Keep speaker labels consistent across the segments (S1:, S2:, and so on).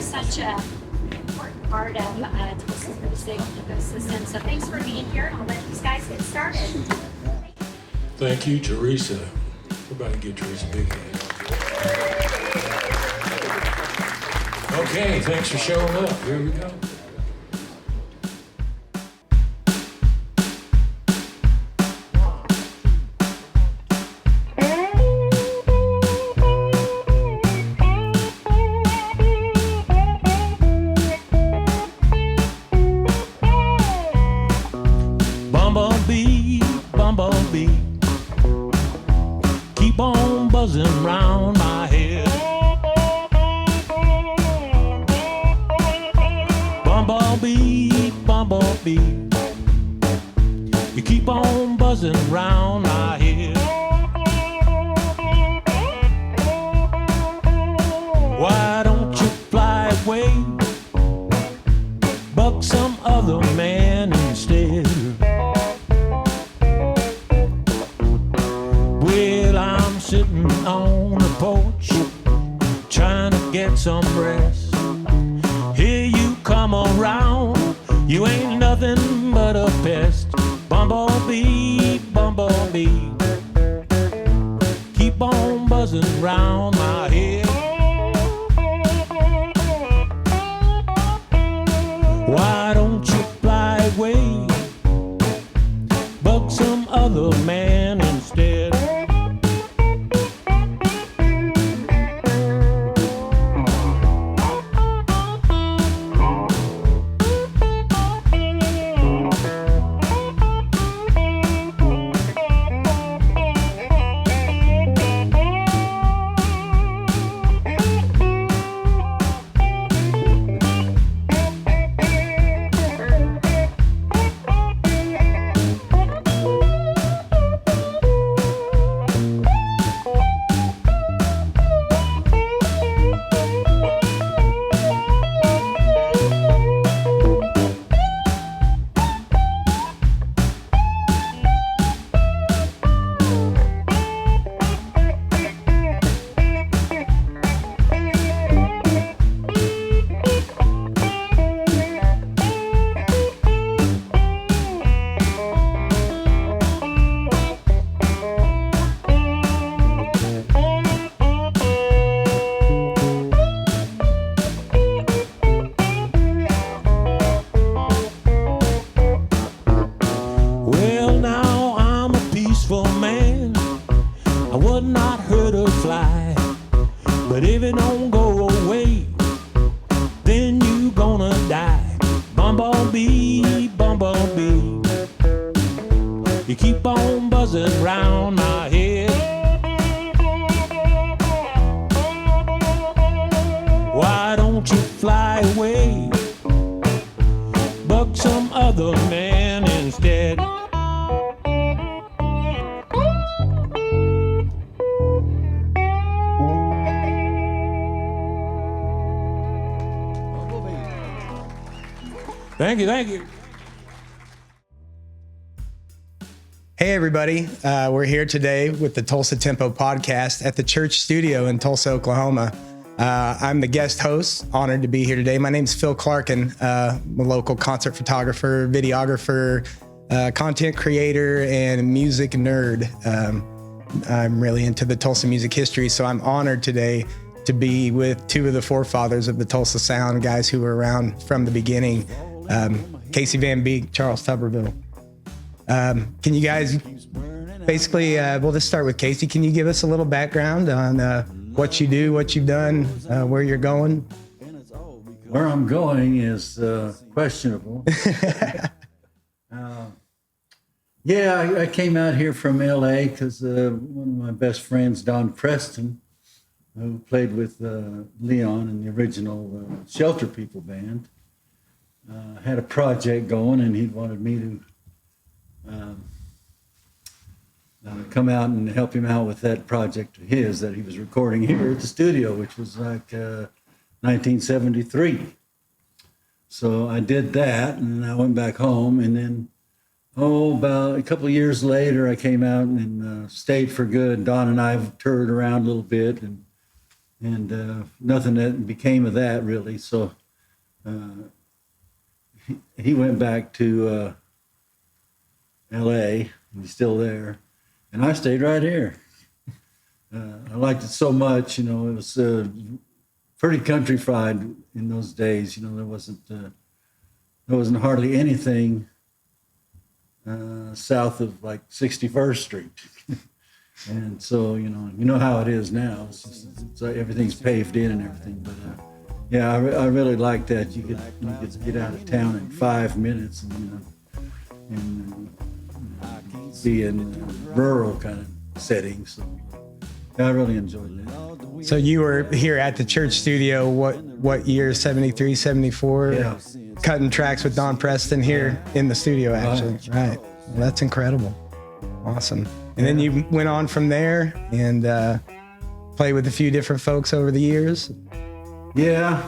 S1: such a important part of Tulsa's music ecosystem. So thanks for being here. I'll let these guys get started.
S2: Thank you, Teresa. Everybody give Teresa a big hand. Okay, thanks for showing up. Here we go.
S3: Bumblebee, bumblebee, keep on buzzing round my head. Bumblebee, bumblebee, you keep on buzzing round my head. Why don't you fly away, buck some other man instead? Well, I'm sitting on the porch, trying to get some rest. Here you come around, you ain't nothing but a pest. Bumblebee, bumblebee, keep on buzzing round my head. Why don't you fly away, buck some other man instead? Well, now I'm a peaceful man, I would not hurt a fly. But if it don't go away, then you gonna die. Bumblebee, bumblebee, you keep on buzzing round my head. Why don't you fly away, buck some other man instead? Thank you, thank you.
S4: Hey, everybody. We're here today with the Tulsa Tempo podcast at the church studio in Tulsa, Oklahoma. I'm the guest host, honored to be here today. My name's Phil Clarkin. I'm a local concert photographer, videographer, content creator, and music nerd. I'm really into the Tulsa music history, so I'm honored today to be with two of the forefathers of the Tulsa sound, guys who were around from the beginning. Casey Van Beek, Charles Tuberville. Can you guys basically, we'll just start with Casey. Can you give us a little background on what you do, what you've done, where you're going?
S5: Where I'm going is questionable. I came out here from LA because one of my best friends, Don Preston, who played with Leon in the original Shelter People band, had a project going, and he wanted me to come out and help him out with that project of his that he was recording here at the studio, which was like 1973. So I did that, and I went back home, and then about a couple of years later, I came out and stayed for good. Don and I toured around a little bit, and and nothing that became of that really. So he went back to L.A. and he's still there, and I stayed right here. I liked it so much, it was pretty countrified in those days. There wasn't hardly anything south of like 61st Street. And so, you know how it is now. It's like everything's paved in and everything. But yeah, I really like that. You could get out of town in 5 minutes and be in rural kind of settings. So yeah, I really enjoyed that.
S4: So you were here at the church studio, what year, 73, 74?
S5: Yeah.
S4: Cutting tracks with Don Preston here in the studio, actually. Right. Well, that's incredible. Awesome. And then you went on from there and played with a few different folks over the years.
S5: Yeah.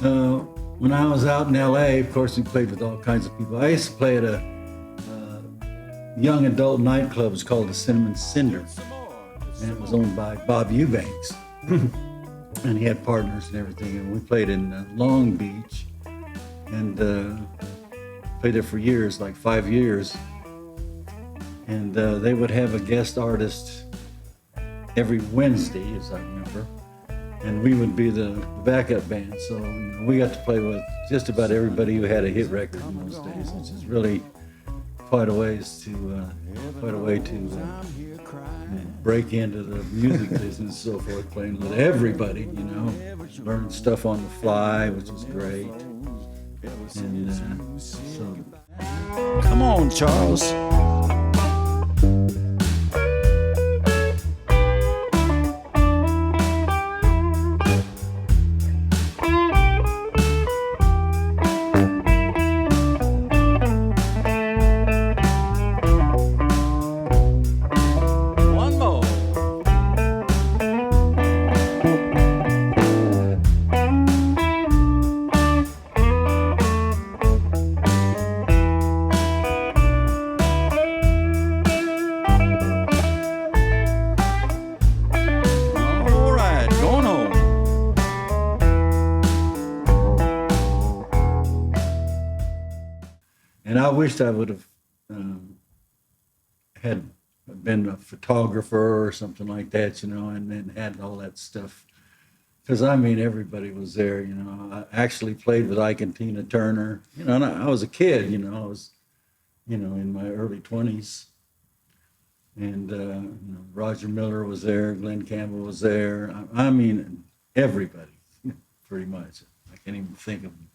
S5: When I was out in L.A., of course, we played with all kinds of people. I used to play at a young adult nightclub. It's called the Cinnamon Cinder. And it was owned by Bob Eubanks. And he had partners and everything. And we played in Long Beach and played there for years, like 5 years. And they would have a guest artist every Wednesday, as I remember. And we would be the backup band. So we got to play with just about everybody who had a hit record in those days, which is really quite a way to break into the music business and so forth, playing with everybody, learn stuff on the fly, which was great. And so,
S3: Come on, Charles. One more. All right, going home.
S5: and I wished I would have had been a photographer or something like that, and then had all that stuff. Because everybody was there. I actually played with Ike and Tina Turner. And I was a kid. I was, in my early 20s. And Roger Miller was there. Glenn Campbell was there. Everybody, pretty much. I can't even think of them.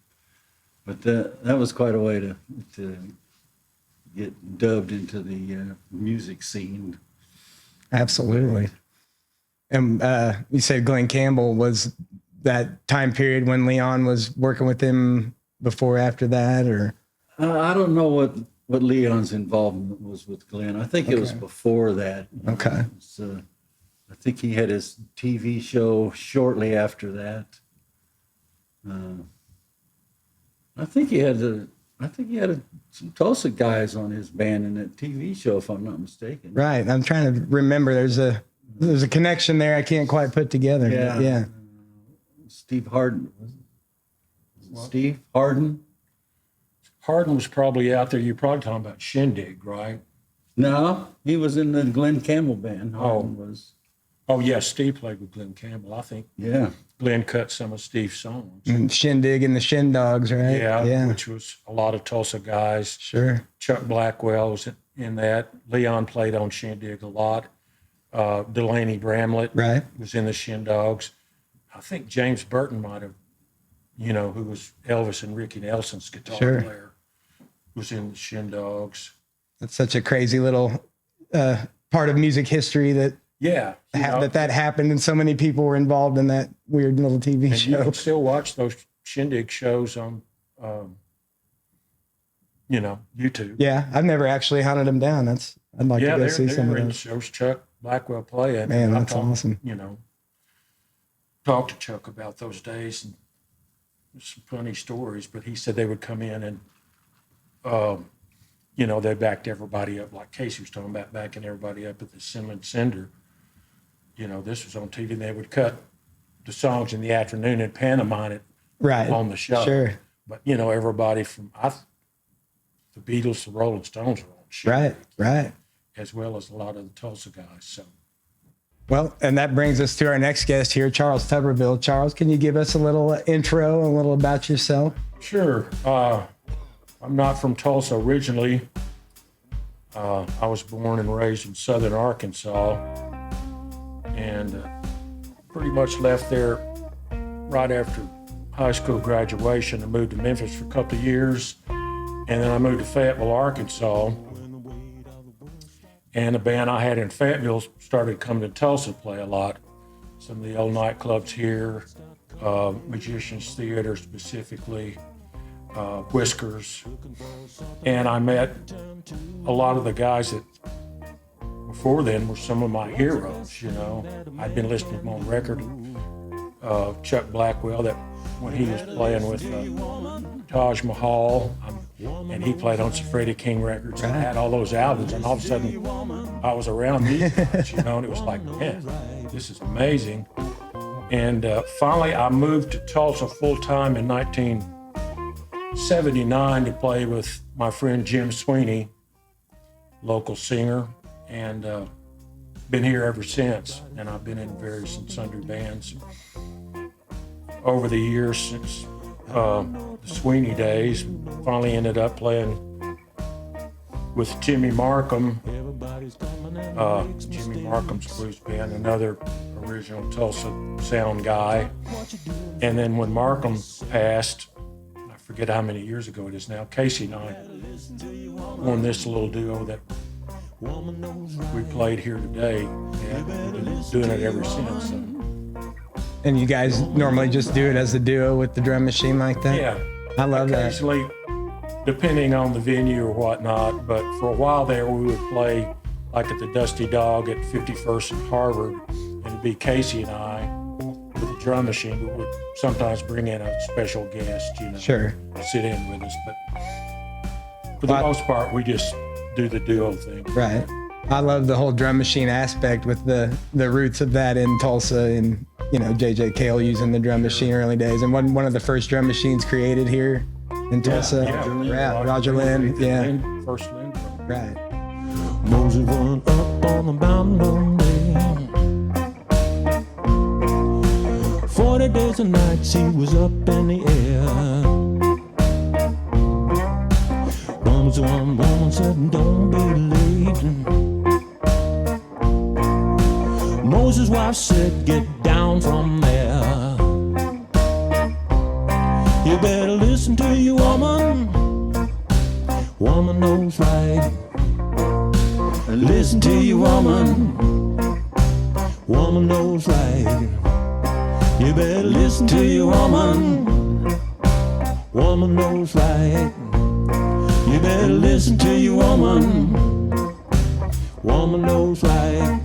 S5: But that was quite a way to get dubbed into the music scene.
S4: Absolutely. And you said Glenn Campbell was that time period when Leon was working with him before, after that, or?
S5: I don't know what Leon's involvement was with Glenn. I think it was before that.
S4: Okay.
S5: I think he had his TV show shortly after that. I think he had some Tulsa guys on his band in that TV show, if I'm not mistaken.
S4: Right. I'm trying to remember. There's a connection there I can't quite put together.
S5: Yeah.
S4: Yeah.
S5: Steve Harden. Was it Steve Harden?
S2: Harden was probably out there. You're probably talking about Shindig, right?
S5: No, he was in the Glenn Campbell band. Harden was.
S2: Oh, yeah, Steve played with Glenn Campbell. I think
S5: Yeah.
S2: Glenn cut some of Steve's songs.
S4: And Shindig and the Shin Dogs, right?
S2: Yeah, which was a lot of Tulsa guys.
S4: Sure.
S2: Chuck Blackwell was in that. Leon played on Shindig a lot. Delaney Bramlett
S4: Right.
S2: was in the Shin Dogs. I think James Burton might have, who was Elvis and Ricky Nelson's guitar
S4: Sure.
S2: player, was in the Shin Dogs.
S4: That's such a crazy little part of music history that
S2: Yeah.
S4: that happened, and so many people were involved in that weird little TV
S2: And you
S4: show.
S2: can still watch those Shindig shows on, YouTube.
S4: Yeah, I've never actually hunted them down. I'd like to go see
S2: they're
S4: some of
S2: in
S4: those.
S2: shows Chuck Blackwell playing.
S4: Man,
S2: I
S4: that's awesome.
S2: Talked to Chuck about those days and some funny stories, but he said they would come in and, they backed everybody up, like Casey was talking about, backing everybody up at the Cinnamon Cinder. This was on TV, and they would cut the songs in the afternoon and pantomime it
S4: Right.
S2: on the show.
S4: Sure.
S2: But, you know, everybody from the Beatles, the Rolling Stones are on the show.
S4: Right. Right.
S2: As well as a lot of the Tulsa guys. So,
S4: Well, and that brings us to our next guest here, Charles Tuberville. Charles, can you give us a little intro, a little about yourself?
S2: sure. I'm not from Tulsa originally. I was born and raised in southern Arkansas and pretty much left there right after high school graduation and moved to Memphis for a couple of years. And then I moved to Fayetteville, Arkansas. And the band I had in Fayetteville started coming to Tulsa to play a lot. Some of the old nightclubs here, Magicians Theater specifically, Whiskers. And I met a lot of the guys that before then were some of my heroes, you know. I'd been listening to them on record. Chuck Blackwell, that when he was playing with Taj Mahal, and he played on some Freddie King records. And I had all those albums, and all of a sudden I was around these guys, you know, and it was like, man, this is amazing. And finally, I moved to Tulsa full time in 1979 to play with my friend Jim Sweeney, local singer, and been here ever since. And I've been in various and sundry bands over the years since the Sweeney days. Finally ended up playing with Jimmy Markham, Jimmy Markham's blues band, another original Tulsa sound guy. And then when Markham passed, I forget how many years ago it is now, Casey and I formed this little duo that we played here today, and we've been doing it ever since. So.
S4: And you guys normally just do it as a duo with the drum machine like that?
S2: Yeah.
S4: I love that.
S2: Occasionally, depending on the venue or whatnot, but for a while there, we would play like at the Dusty Dog at 51st and Harvard, and it'd be Casey and I with the drum machine. We would sometimes bring in a special guest, you know,
S4: Sure.
S2: to sit in with us. But for the most part, we just do the duo thing.
S4: Right. I love the whole drum machine aspect with the roots of that in Tulsa and, you know, J.J. Cale using the drum machine early days. And one of the first drum machines created here in Tulsa.
S2: Yeah.
S4: Roger Lynn. Yeah.
S2: First Lynn.
S4: Right.
S3: Moses run up on the boundary. 40 days and nights he was up in the air. One woman said, don't be late. Moses' wife said, get down from there. You better listen to your woman. Woman knows right. Listen to your woman. Woman knows right. You better listen to your woman. Woman knows right. You better listen to your woman. Woman knows right.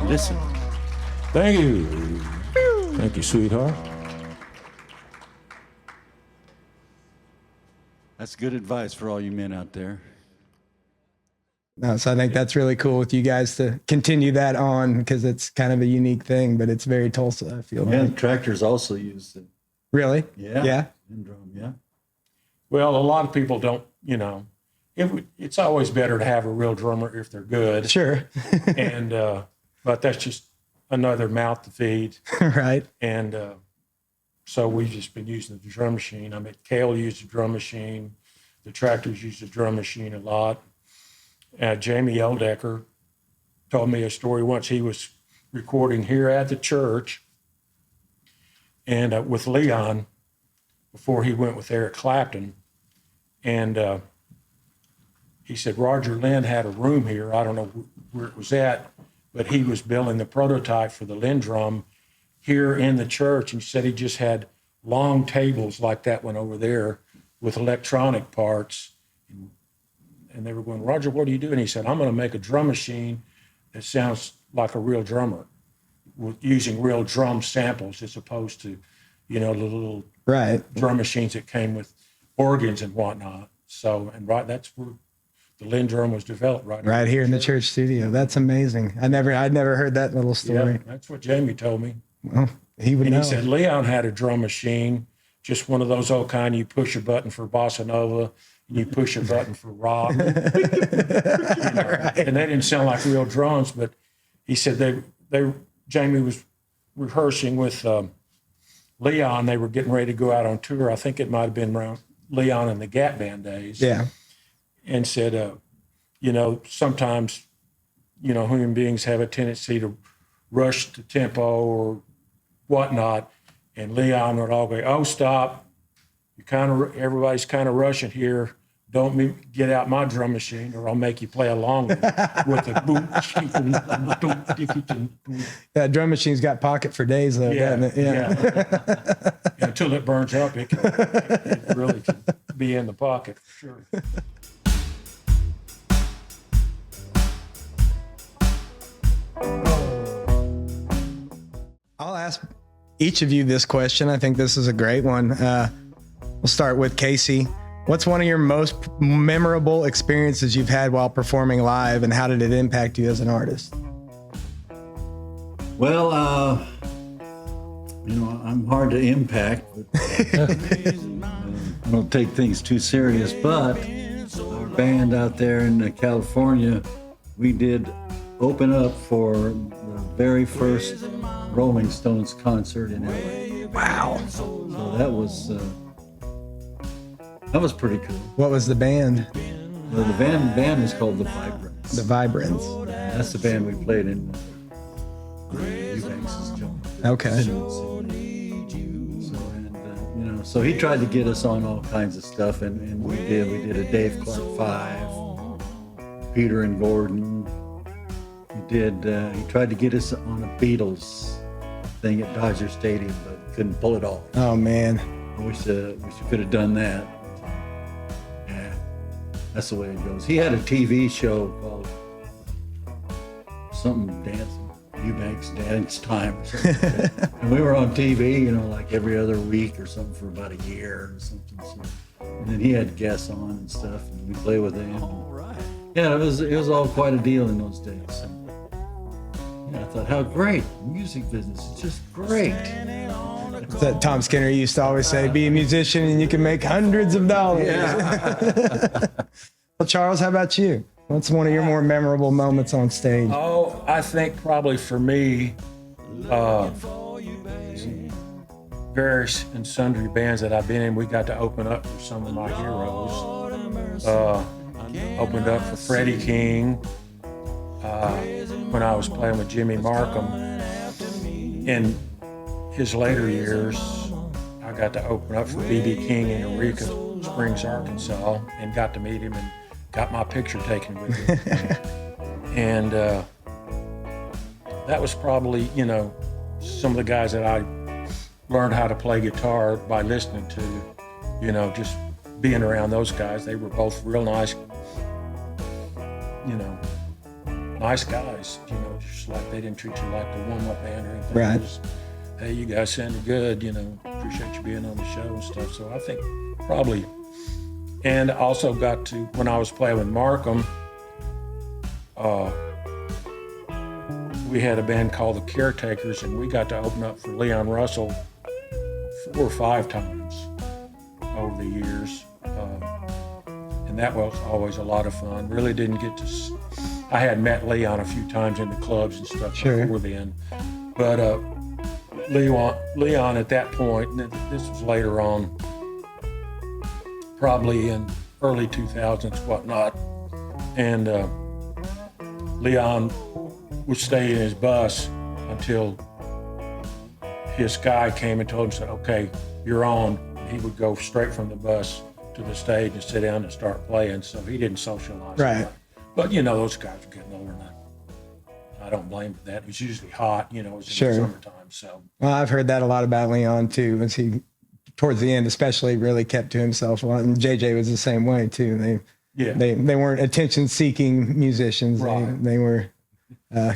S3: Listen.
S2: Thank you. Thank you, sweetheart.
S5: That's good advice for all you men out there.
S4: No, so I think that's really cool with you guys to continue that on because it's kind of a unique thing, but it's very Tulsa, I feel
S5: Yeah,
S4: like.
S5: tractors also use it.
S4: Really?
S5: Yeah.
S4: Yeah.
S5: And drum, yeah.
S2: Well, a lot of people don't, you know, it's always better to have a real drummer if they're good.
S4: Sure.
S2: And, but that's just another mouth to feed.
S4: Right.
S2: And so we've just been using the drum machine. I mean, Cale used the drum machine. The tractors use the drum machine a lot. Jamie Eldecker told me a story once. He was recording here at the church and with Leon before he went with Eric Clapton. And he said Roger Lynn had a room here. I don't know where it was at, but he was building the prototype for the Lynn drum here in the church. And he said he just had long tables like that one over there with electronic parts. And they were going, Roger, what are you doing? He said, I'm going to make a drum machine that sounds like a real drummer, with using real drum samples as opposed to, the little drum machines that came with organs and whatnot. So, and that's where the Lynn drum was developed
S4: right here in the church studio. That's amazing. I'd never heard that little story.
S2: Yeah, that's what Jamie told me.
S4: Well, he would know.
S2: He said Leon had a drum machine, just one of those old kind. You push a button for bossa nova, and you push a button for rock. And they didn't sound like real drums, but he said Jamie was rehearsing with Leon. They were getting ready to go out on tour. I think it might have been around Leon and the Gap Band days.
S4: Yeah.
S2: And said, sometimes, human beings have a tendency to rush the tempo or whatnot. And Leon would all go, oh, stop. Everybody's kind of rushing here. Don't get out my drum machine or I'll make you play along with the boom.
S4: That drum machine's got pocket for days, though, doesn't it?
S2: Yeah. Until it burns up, it really can be in the pocket for sure.
S4: I'll ask each of you this question. I think this is a great one. We'll start with Casey. What's one of your most memorable experiences you've had while performing live, and how did it impact you as an artist?
S5: Well, I'm hard to impact, but I don't take things too serious. But our band out there in California, we did open up for the very first Rolling Stones concert in LA.
S4: Wow.
S5: So that was pretty cool.
S4: What was the band?
S5: The band was called The Vibrants.
S4: The Vibrants.
S5: That's the band we played in Eubanks' joint.
S4: Okay.
S5: So he tried to get us on all kinds of stuff, and we did. We did a Dave Clark 5, Peter and Gordon. He tried to get us on a Beatles thing at Dodger Stadium, but couldn't pull it off.
S4: Oh, man.
S5: I wish we could have done that. Yeah, that's the way it goes. He had a TV show called something Eubanks Dance Time or something like that. And we were on TV, like every other week or something for about a year or something. So, and then he had guests on and stuff, and we played with him. All right. Yeah, it was all quite a deal in those days. So, I thought, how great. The music business is just great.
S4: That Tom Skinner used to always say, be a musician and you can make hundreds of dollars.
S5: Yeah.
S4: Well, Charles, how about you? What's one of your more memorable moments on stage?
S2: Oh, I think probably for me, various and sundry bands that I've been in, we got to open up for some of my heroes. Opened up for Freddie King when I was playing with Jimmy Markham. In his later years, I got to open up for B.B. King in Eureka Springs, Arkansas, and got to meet him and got my picture taken with him. And that was probably, some of the guys that I learned how to play guitar by listening to, just being around those guys. They were both real nice, nice guys, just like they didn't treat you like the warm-up band or anything.
S4: Right.
S2: Just, hey, you guys sounded good, appreciate you being on the show and stuff. So I think probably, and also got to, when I was playing with Markham, we had a band called the Caretakers, and we got to open up for Leon Russell 4 or 5 times over the years. And that was always a lot of fun. Really didn't get to, I had met Leon a few times in the clubs and stuff before then. But Leon at that point, and this was later on, probably in early 2000s, whatnot, and Leon would stay in his bus until his guy came and told him, said, okay, you're on. He would go straight from the bus to the stage and sit down and start playing. So he didn't socialize.
S4: Right.
S2: But, those guys were getting older, and I don't blame him for that. It was usually hot, it was in
S4: Sure.
S2: the summertime. So,
S4: Well, I've heard that a lot about Leon too, as he, towards the end especially, really kept to himself a lot. And JJ was the same way too. They weren't attention-seeking musicians.
S2: Right.
S4: They were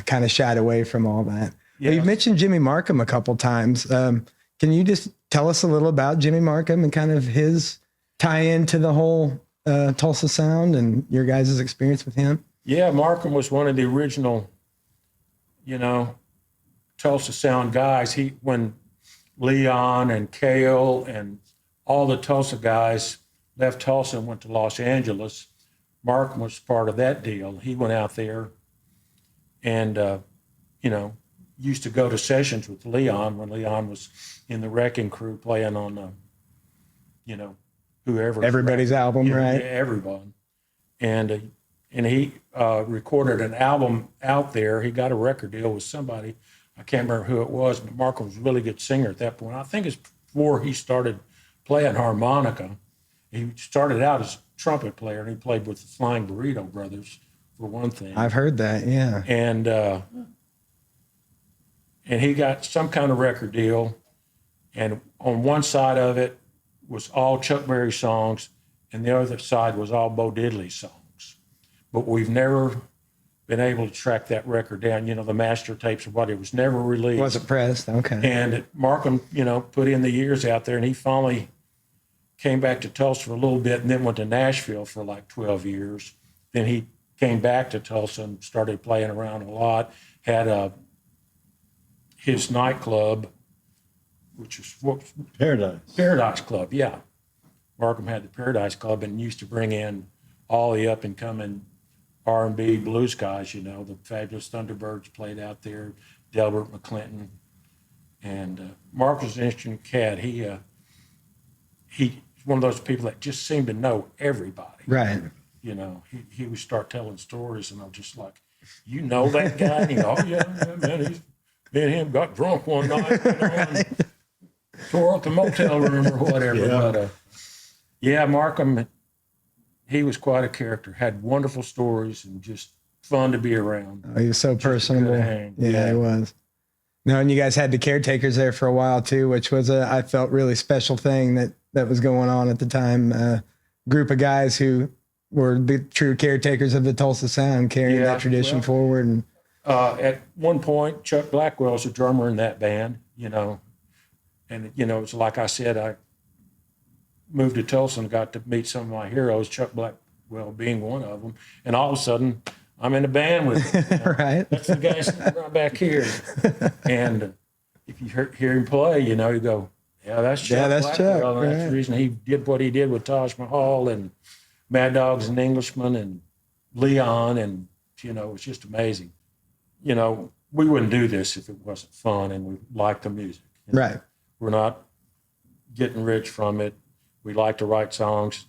S4: kind of shied away from all that.
S2: Yeah.
S4: Well, you've mentioned Jimmy Markham a couple times. Can you just tell us a little about Jimmy Markham and kind of his tie-in to the whole Tulsa sound and your guys' experience with him?
S2: yeah, Markham was one of the original, Tulsa sound guys. When Leon and Cale and all the Tulsa guys left Tulsa and went to Los Angeles, Markham was part of that deal. He went out there and, used to go to sessions with Leon when Leon was in the Wrecking Crew playing on, whoever.
S4: Everybody's album,
S2: Yeah,
S4: right?
S2: Yeah, everyone. And he recorded an album out there. He got a record deal with somebody. I can't remember who it was, but Markham was a really good singer at that point. I think it's before he started playing harmonica. He started out as a trumpet player, and he played with the Flying Burrito Brothers, for one thing.
S4: I've heard that, yeah.
S2: And he got some kind of record deal, and on one side of it was all Chuck Berry songs, and the other side was all Bo Diddley songs. But we've never been able to track that record down. The master tapes or what, it was never released.
S4: Wasn't pressed, okay.
S2: And Markham, put in the years out there, and he finally came back to Tulsa for a little bit and then went to Nashville for like 12 years. Then he came back to Tulsa and started playing around a lot, had his nightclub, which was Paradise Club, yeah. Markham had the Paradise Club and used to bring in all the up-and-coming R&B blues guys, the Fabulous Thunderbirds played out there, Delbert McClinton. And Mark was an interesting cat. He's one of those people that just seemed to know everybody.
S4: Right.
S2: He would start telling stories, and I'm just like, you know that guy? And oh, yeah, man, me and him got drunk one night, and tore up the motel room or whatever.
S5: Yeah.
S2: But, Markham, he was quite a character, had wonderful stories and just fun to be around.
S4: Oh, he was so personable.
S2: good hang.
S4: Yeah,
S2: Yeah.
S4: he was. No, and you guys had the caretakers there for a while too, which was I felt really special thing that was going on at the time. Group of guys who were the true caretakers of the Tulsa sound, carrying that tradition forward. And
S2: at one point, Chuck Blackwell was a drummer in that band, and, it's like I said, I moved to Tulsa and got to meet some of my heroes, Chuck Blackwell being one of them. And all of a sudden, I'm in a band with him.
S4: right.
S2: That's the guy sitting right back here. And if you hear him play, you go, yeah, that's Chuck
S4: that's
S2: Blackwell.
S4: Chuck,
S2: And that's
S4: right.
S2: the reason he did what he did with Taj Mahal and Mad Dogs and Englishmen and Leon. And, it's just amazing. We wouldn't do this if it wasn't fun and we liked the music.
S4: Right.
S2: We're not getting rich from it. We like to write songs,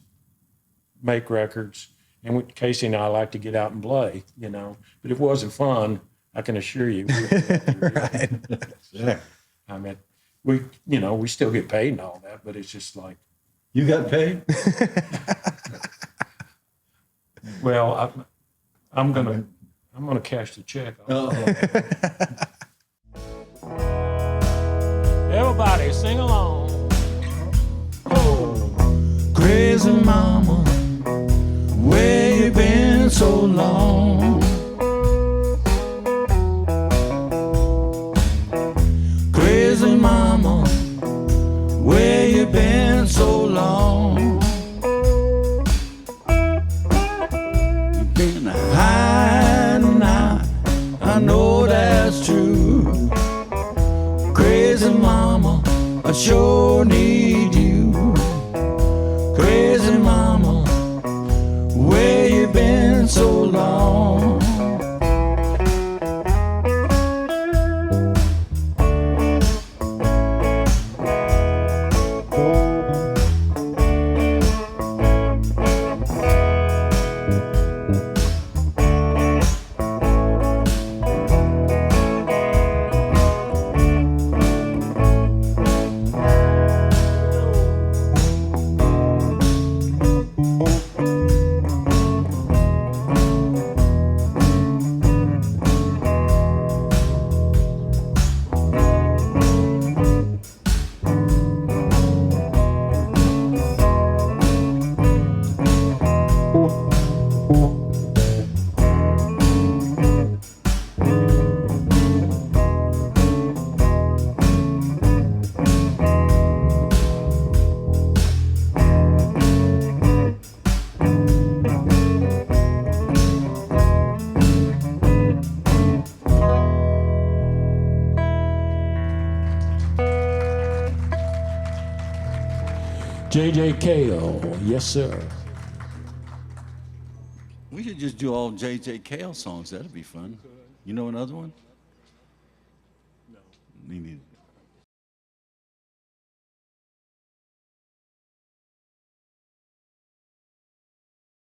S2: make records, and Casey and I like to get out and play, But if it wasn't fun, I can assure you.
S4: Right.
S5: Yeah.
S2: I mean, we still get paid and all that, but it's just like,
S5: You got paid?
S2: well, I'm gonna cash the check. Everybody sing along.
S3: Crazy mama, where you been so long? Crazy mama, where you been so long? You've been hiding out, I know that's true. Crazy mama, I sure need you. Crazy mama, where you been so long? J.J. Cale, yes, sir.
S5: We should just do all J.J. Cale songs. That'd be fun. You know another one? No. Me neither.